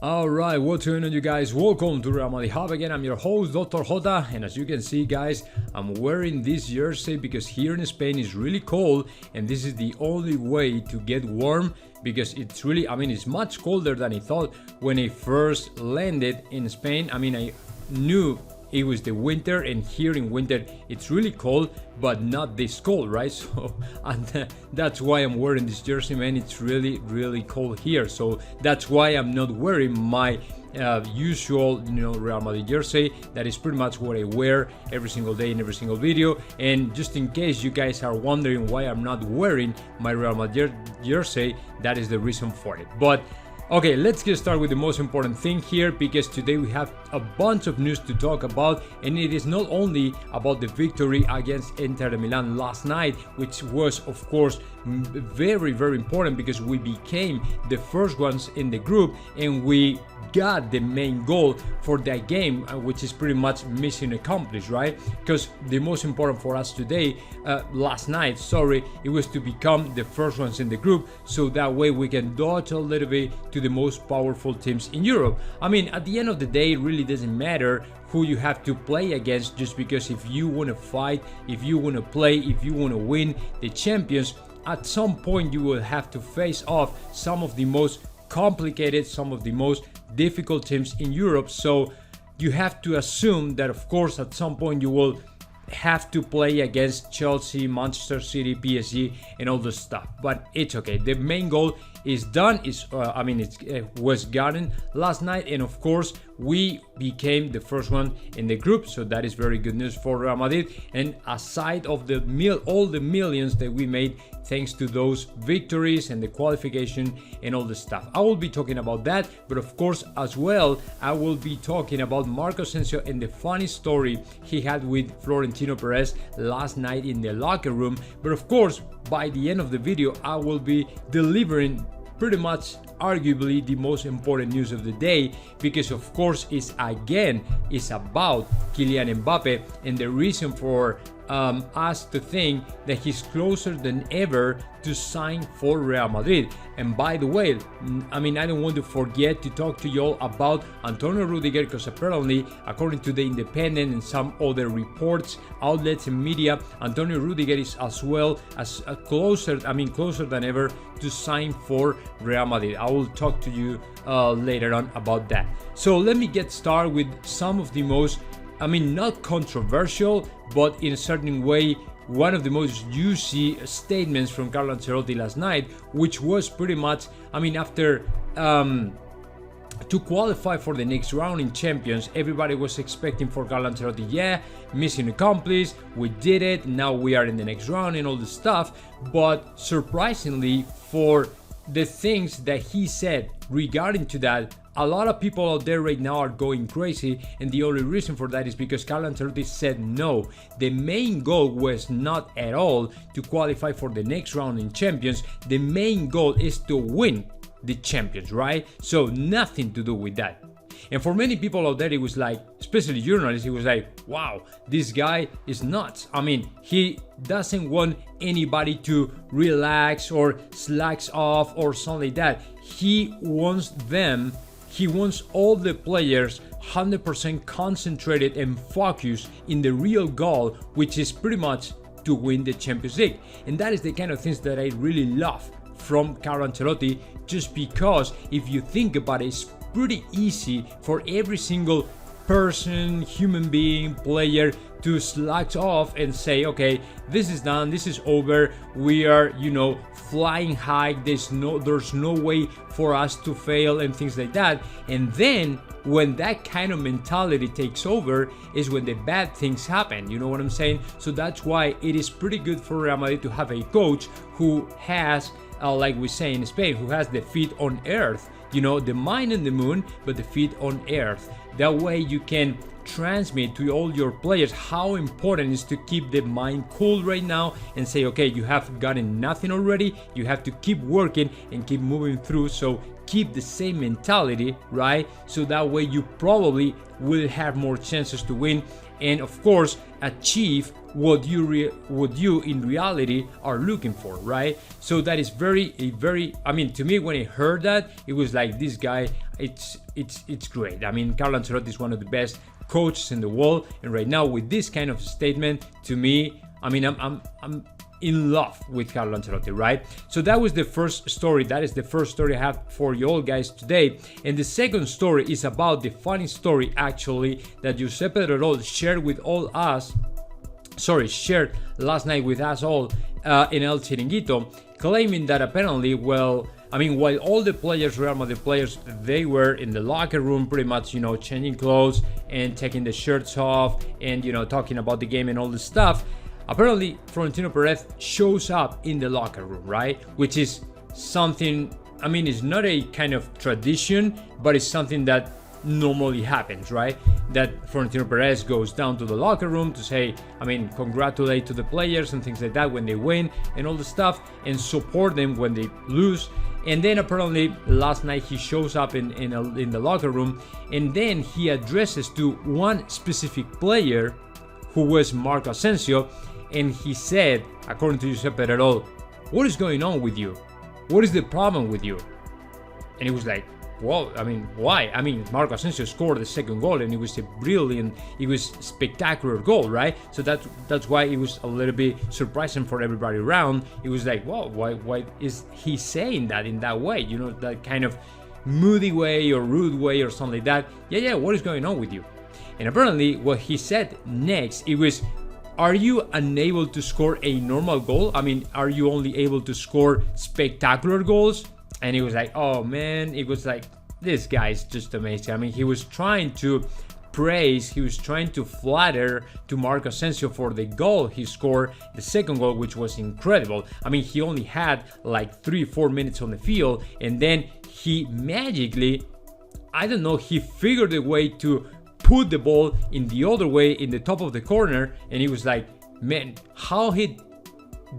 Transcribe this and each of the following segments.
Alright, what's going on, you guys? Welcome to Real Madrid Hub again. I'm your host, Dr. Jota, and as you can see, guys, I'm wearing this jersey because here in Spain it's really cold, and this is the only way to get warm because it's really, it's much colder than I thought when I first landed in Spain. I knew it was the winter, and here in winter it's really cold, but not this cold, right? So and that's why I'm wearing this jersey, man. It's really cold here, so that's why I'm not wearing my usual Real Madrid jersey. That is pretty much what I wear every single day in every single video. And just in case you guys are wondering why I'm not wearing my Real Madrid jersey, that is the reason for it. But okay, let's get started with the most important thing here, because today we have a bunch of news to talk about, and it is not only about the victory against Inter de Milan last night, which was of course very important because we became the first ones in the group and we got the main goal for that game, which is pretty much mission accomplished, right? Because the most important for us today, last night, it was to become the first ones in the group, so that way we can dodge a little bit to the most powerful teams in Europe. At the end of the day, it really doesn't matter who you have to play against, just because if you want to fight, if you want to play, if you want to win the champions, at some point you will have to face off some of the most complicated, some of the most difficult teams in Europe. So you have to assume that of course at some point you will have to play against Chelsea, Manchester City, PSG and all this stuff, but it's okay. The main goal is done. It was gotten last night, and of course we became the first one in the group, so that is very good news for Real Madrid. And aside of all the millions that we made thanks to those victories and the qualification and all the stuff, I will be talking about that. But of course as well, I will be talking about Marco Asensio and the funny story he had with Florentino Perez last night in the locker room. But of course by the end of the video I will be delivering pretty much arguably the most important news of the day, because of course it's about Kylian Mbappe and the reason for us to think that he's closer than ever to sign for Real Madrid. And by the way, I don't want to forget to talk to y'all about Antonio Rüdiger, because apparently, according to The Independent and some other reports, outlets and media, Antonio Rüdiger is as well as closer than ever to sign for Real Madrid. I will talk to you later on about that. So let me get started with some of the most, not controversial, but in a certain way, one of the most juicy statements from Carlo Ancelotti last night, which was pretty much, after to qualify for the next round in Champions, everybody was expecting for Carlo Ancelotti, mission accomplished, we did it, now we are in the next round and all this stuff. But surprisingly, for the things that he said regarding to that, a lot of people out there right now are going crazy, and the only reason for that is because Carlo Ancelotti said no. The main goal was not at all to qualify for the next round in Champions. The main goal is to win the Champions, right? So nothing to do with that. And for many people out there, it was like, especially journalists, it was like, wow, this guy is nuts. He doesn't want anybody to relax or slacks off or something like that. He wants all the players 100% concentrated and focused in the real goal, which is pretty much to win the Champions League. And that is the kind of things that I really love from Carlo Ancelotti, just because if you think about it, it's pretty easy for every single person, human being, player to slack off and say, okay, this is done, this is over, we are flying high, there's no way for us to fail and things like that. And then when that kind of mentality takes over is when the bad things happen, you know what I'm saying? So that's why it is pretty good for Real Madrid to have a coach who has, like we say in Spain, who has the feet on earth, the mind on the moon, but the feet on earth. That way you can transmit to all your players how important it is to keep the mind cool right now and say, okay, you have gotten nothing already, you have to keep working and keep moving through. So keep the same mentality, right? So that way you probably will have more chances to win. and of course achieve what you in reality are looking for, right? So that is very, I mean, to me, when I heard that, it was like, this guy, it's great. I mean, Carlo Ancelotti is one of the best coaches in the world, and right now with this kind of statement, to me, I mean, I'm in love with Carlo Ancelotti, right? So that was the first story. That is the first story I have for you all guys today. And the second story is about the funny story, actually, that Giuseppe Rodol shared last night with us all in El Chiringuito, claiming that apparently, well, I mean, while all the players, Real Madrid players, they were in the locker room pretty much, you know, changing clothes and taking the shirts off and, you know, talking about the game and all this stuff, apparently Florentino Perez shows up in the locker room, right? Which is something, I mean, it's not a kind of tradition, but it's something that normally happens, right? That Florentino Perez goes down to the locker room to say, I mean, congratulate to the players and things like that when they win and all the stuff, and support them when they lose. And then apparently last night he shows up in the locker room, and then he addresses to one specific player who was Marco Asensio, and he said, according to Giuseppe Rodol, "What is going on with you? What is the problem with you?" And he was like, well, I mean, why? I mean, Marco Asensio scored the second goal, and it was spectacular goal, right? So that's why it was a little bit surprising for everybody around. It was like, well, why is he saying that in that way? You know, that kind of moody way or rude way or something like that. Yeah, what is going on with you? And apparently what he said next, it was, are you unable to score a normal goal? I mean, are you only able to score spectacular goals? And he was like, oh man, it was like, this guy is just amazing. I mean, he was trying to praise, he was trying to flatter to Marco Asensio for the goal he scored, the second goal, which was incredible. I mean, he only had like 3-4 minutes on the field, and then he magically, I don't know, he figured a way to put the ball in the other way in the top of the corner, and he was like, man, how he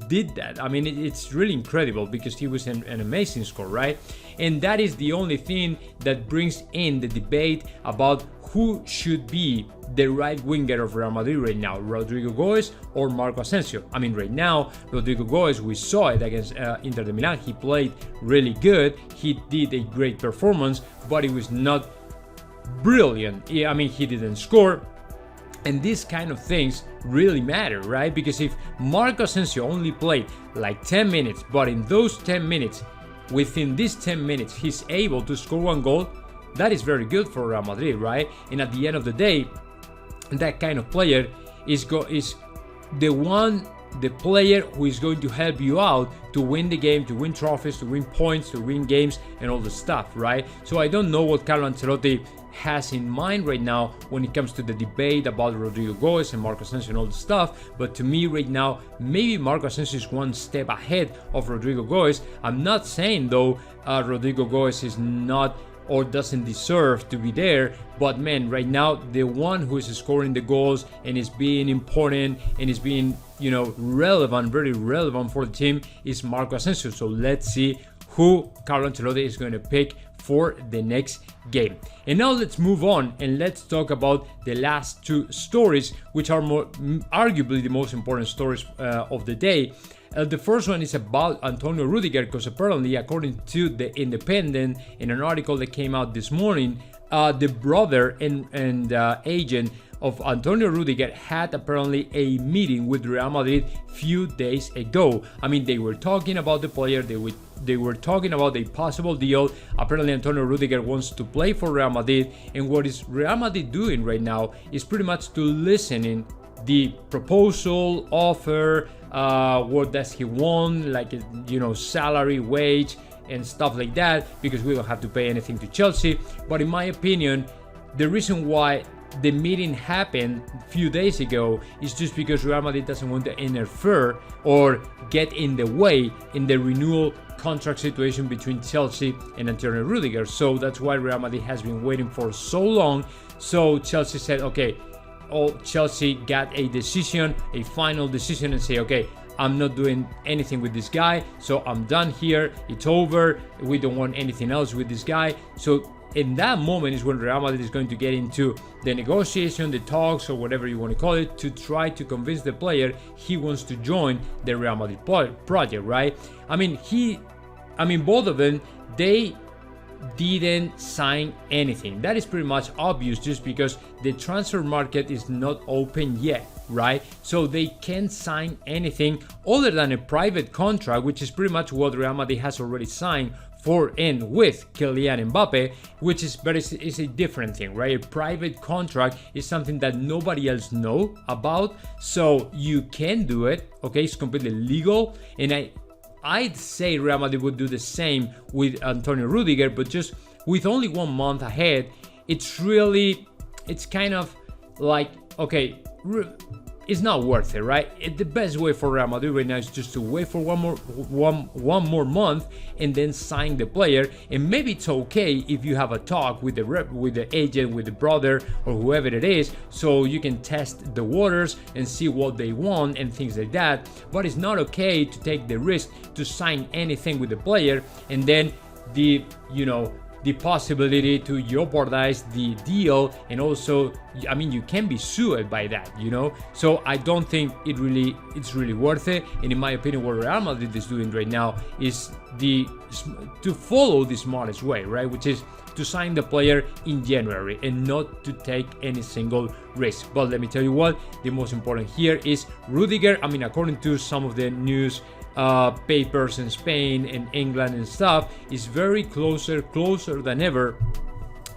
did that. I mean, it's really incredible because he was an amazing scorer, right? And that is the only thing that brings in the debate about who should be the right winger of Real Madrid right now, Rodrigo Goes or Marco Asensio. I mean, right now, Rodrigo Goes, we saw it against Inter de Milan. He played really good. He did a great performance, but it was not brilliant. I mean, he didn't score. And these kind of things really matter, right? Because if Marco Asensio only played like 10 minutes, but in those 10 minutes, within these 10 minutes, he's able to score one goal, that is very good for Real Madrid, right? And at the end of the day, that kind of player is the player who is going to help you out to win the game, to win trophies, to win points, to win games, and all the stuff, right? So I don't know what Carlo Ancelotti has in mind right now when it comes to the debate about Rodrigo Goes and Marco Asensio and all the stuff, but to me right now, maybe Marco Asensio is one step ahead of Rodrigo Goes. I'm not saying though Rodrigo Goes is not or doesn't deserve to be there, but man, right now the one who is scoring the goals and is being important and is being, you know, relevant, very relevant for the team is Marco Asensio. So let's see who Carlo Ancelotti is going to pick for the next game. And now let's move on and let's talk about the last two stories, which are arguably the most important stories of the day. The first one is about Antonio Rüdiger, because apparently, according to The Independent, in an article that came out this morning, the brother and agent of Antonio Rüdiger had apparently a meeting with Real Madrid few days ago. I mean, they were talking about the player, they were talking about a possible deal. Apparently, Antonio Rüdiger wants to play for Real Madrid, and what is Real Madrid doing right now is pretty much to listen in the proposal, offer, what does he want, like, you know, salary, wage, and stuff like that, because we don't have to pay anything to Chelsea. But in my opinion, the reason why the meeting happened a few days ago is just because Real Madrid doesn't want to interfere or get in the way in the renewal contract situation between Chelsea and Antonio Rüdiger. So that's why Real Madrid has been waiting for so long. So Chelsea said, okay, Chelsea got a decision, a final decision, and say, okay, I'm not doing anything with this guy, so I'm done here, it's over, we don't want anything else with this guy. So in that moment is when Real Madrid is going to get into the negotiation, the talks, or whatever you want to call it, to try to convince the player he wants to join the Real Madrid project, right? I mean, both of them, they didn't sign anything. That is pretty much obvious just because the transfer market is not open yet, right? So they can't sign anything other than a private contract, which is pretty much what Real Madrid has already signed for and with Kylian Mbappe, which is a different thing, right? A private contract is something that nobody else know about, so you can do it, okay? It's completely legal, and I'd say Real Madrid would do the same with Antonio Rüdiger, but just with only 1 month ahead, it's kind of like, okay, it's not worth it, right? The best way for Real Madrid right now is just to wait for one more month and then sign the player. And maybe it's okay if you have a talk with the agent, with the brother, or whoever it is, so you can test the waters and see what they want and things like that. But it's not okay to take the risk to sign anything with the player and then the possibility to jeopardize the deal, and also, I mean, you can be sued by that, So I don't think it's really worth it. And in my opinion, what Real Madrid is doing right now is to follow the smartest way, right? Which is to sign the player in January and not to take any single risk. But let me tell you what, the most important here is Rüdiger. I mean, according to some of the news papers in Spain and England and stuff, is very closer than ever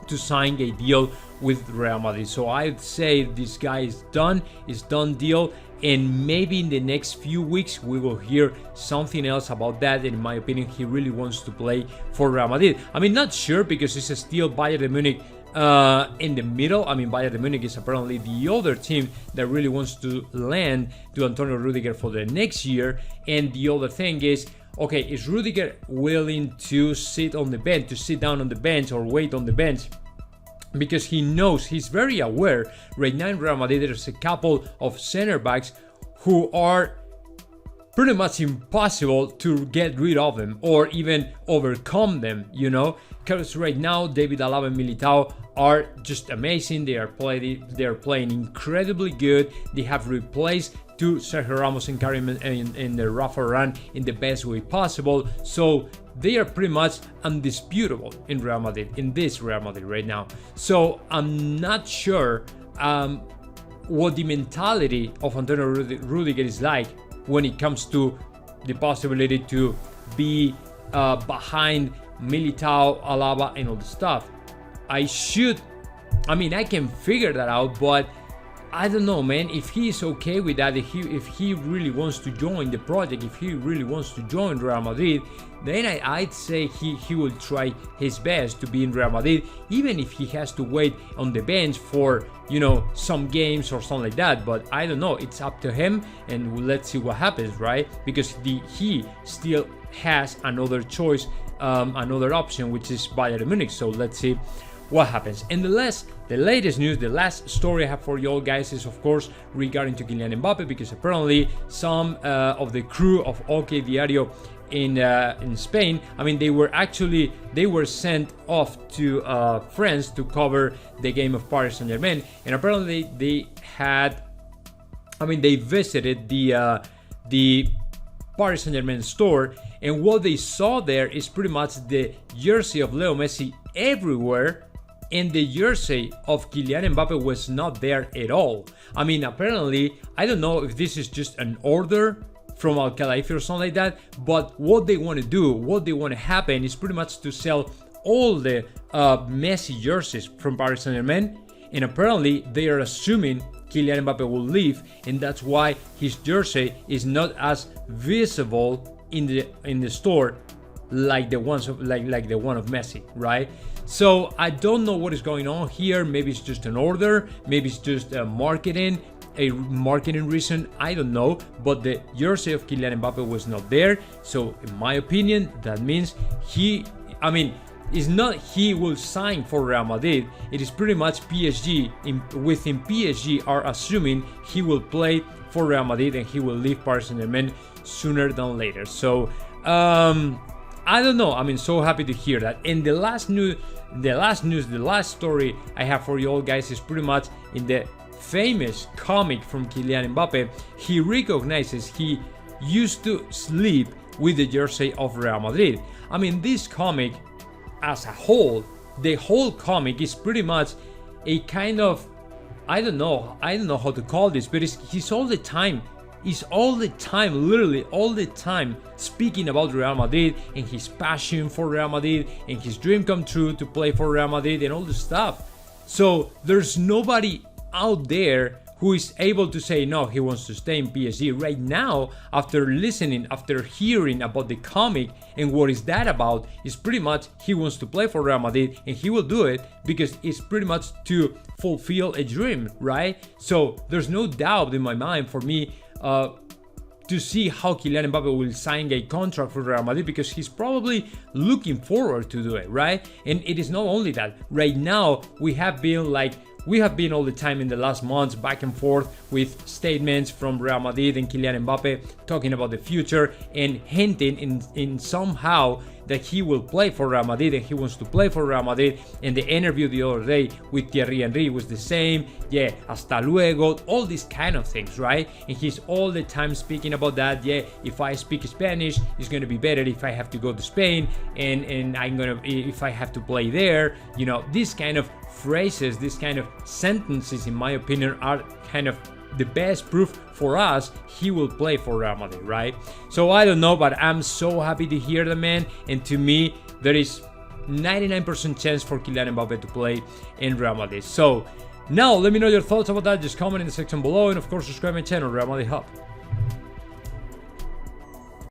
to sign a deal with Real Madrid. So I'd say this guy is done deal, and maybe in the next few weeks we will hear something else about that. And in my opinion, he really wants to play for Real Madrid. I mean, not sure, because it's still Bayern Munich in the middle. I mean, Bayern Munich is apparently the other team that really wants to land to Antonio Rüdiger for the next year. And the other thing is, okay, is Rüdiger willing to sit down on the bench or wait on the bench? Because he knows, he's very aware right now in Real Madrid there's a couple of center backs who are pretty much impossible to get rid of them or even overcome them, because right now David Alaba and Militao are just amazing. They are playing incredibly good. They have replaced to Sergio Ramos and Karim and Rafa Varane in the best way possible. So they are pretty much undisputable in this Real Madrid right now. So I'm not sure what the mentality of Antonio Rüdiger is like when it comes to the possibility to be behind Militao, Alaba, and all the stuff. I can figure that out, but I don't know, man. If he is okay with that, if he really wants to join the project, if he really wants to join Real Madrid, then I'd say he will try his best to be in Real Madrid, even if he has to wait on the bench for some games or something like that. But I don't know. It's up to him, and let's see what happens, right? Because he still has another choice, another option, which is Bayern Munich. So let's see what happens. And the latest news, the last story I have for you all guys is of course regarding to Kylian Mbappe, because apparently some of the crew of OK Diario in Spain, I mean, they were sent off to France to cover the game of Paris Saint-Germain, and apparently they visited the Paris Saint-Germain store, and what they saw there is pretty much the jersey of Leo Messi everywhere, and the jersey of Kylian Mbappe was not there at all. I mean, apparently, I don't know if this is just an order from Al Khalifi or something like that, but what they want to happen is pretty much to sell all the Messi jerseys from Paris Saint-Germain, and apparently they are assuming Kylian Mbappe will leave, and that's why his jersey is not as visible in the store like the one of Messi, right? So I don't know what is going on here. Maybe it's just an order, maybe it's just a marketing reason, I don't know. But the jersey of Kylian Mbappe was not there. So in my opinion, that means it's not he will sign for Real Madrid. It is pretty much PSG. Within PSG are assuming he will play for Real Madrid and he will leave Paris Saint-Germain sooner than later. So I don't know. I mean, so happy to hear that. And the last the last news, the last story I have for you all guys is pretty much in the famous comic from Kylian Mbappe. He recognizes he used to sleep with the jersey of Real Madrid. I mean, this comic as a whole, the whole comic is pretty much a kind of, I don't know how to call this, but he's all the time, literally all the time speaking about Real Madrid and his passion for Real Madrid and his dream come true to play for Real Madrid and all this stuff. So there's nobody out there who is able to say no, he wants to stay in PSG right now. After hearing about the comic and what is that about, is pretty much he wants to play for Real Madrid and he will do it because it's pretty much to fulfill a dream, right? So there's no doubt in my mind for me to see how Kylian Mbappe will sign a contract for Real Madrid, because he's probably looking forward to do it, right? And it is not only that. Right now we have been all the time in the last months back and forth with statements from Real Madrid and Kylian Mbappe talking about the future and hinting in somehow that he will play for Real Madrid and he wants to play for Real Madrid. And the interview the other day with Thierry Henry was the same. Yeah, hasta luego, all these kind of things, right? And he's all the time speaking about that. Yeah, if I speak Spanish, it's gonna be better if I have to go to Spain and if I have to play there. You know, these kind of phrases, these kind of sentences, in my opinion, are kind of the best proof for us he will play for Real Madrid, right? So I don't know, but I'm so happy to hear the man, and to me there is 99% chance for Kylian Mbappe to play in Real Madrid. So now let me know your thoughts about that. Just comment in the section below, and of course subscribe my channel, Real Madrid Hub.